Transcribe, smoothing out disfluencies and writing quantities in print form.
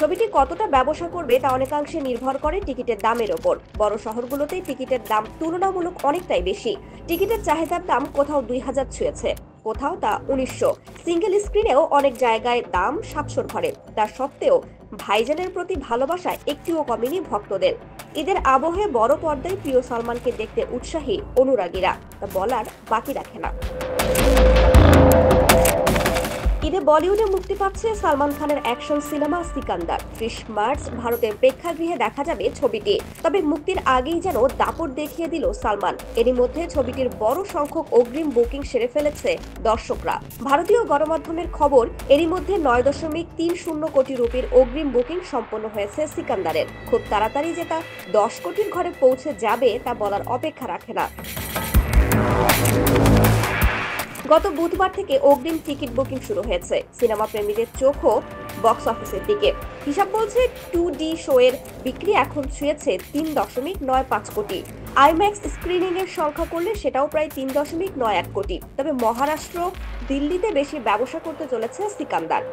ছবিটি কতটা ব্যবসা করবে তা অনেকাংশে নির্ভর করে টিকিটের দামের ওপর। বড় শহরগুলোতে টিকিটের দাম তুলনামূলক অনেকটাই বেশি। টিকিটের চাহিদার দাম কোথাও 2000 ছুঁয়েছে, কোথাও তা 1900। সিঙ্গেল স্ক্রিনেও অনেক জায়গায় দাম 700-র ঘরে। তা সত্ত্বেও ভাইজানের প্রতি ভালোবাসা একটুও কমেনি ভক্তদের। ঈদের আবহে বড় পর্দায় প্রিয় সালমানকে দেখতে উৎসাহী অনুরাগীরা, তা বলার বাকি রাখে না। ঈদে বলিউডে মুক্তি পাচ্ছে সালমান খানের অ্যাকশন সিনেমা সিকান্দার। 30 মার্চ ভারতের প্রেক্ষাগৃহে দেখা যাবে ছবিটি। তবে মুক্তির আগেই যেন দাপট দেখিয়ে দিল সালমান। এরই মধ্যে ছবিটির বড় সংখ্যক অগ্রিম বুকিং সেরে ফেলেছে দর্শকরা। ভারতীয় গণমাধ্যমের খবর, এরই মধ্যে 9.30 কোটি রুপির অগ্রিম বুকিং সম্পন্ন হয়েছে সিকান্দারের। খুব তাড়াতাড়ি যে তা 10 কোটির ঘরে পৌঁছে যাবে তা বলার অপেক্ষা রাখে না। গত বুধবার থেকে অগ্রিম টিকিট বুকিং শুরু হয়েছে। সিনেমা প্রেমীদের চোখও বক্স অফিসের দিকে। হিসাব বলছে 2D শো এর বিক্রি এখন ছুঁয়েছে 3.95 কোটি। আইম্যাক্স স্ক্রিনিং এর সংখ্যা করলে সেটাও প্রায় 3.91 কোটি। তবে মহারাষ্ট্র, দিল্লিতে বেশি ব্যবসা করতে চলেছে সিকান্দার।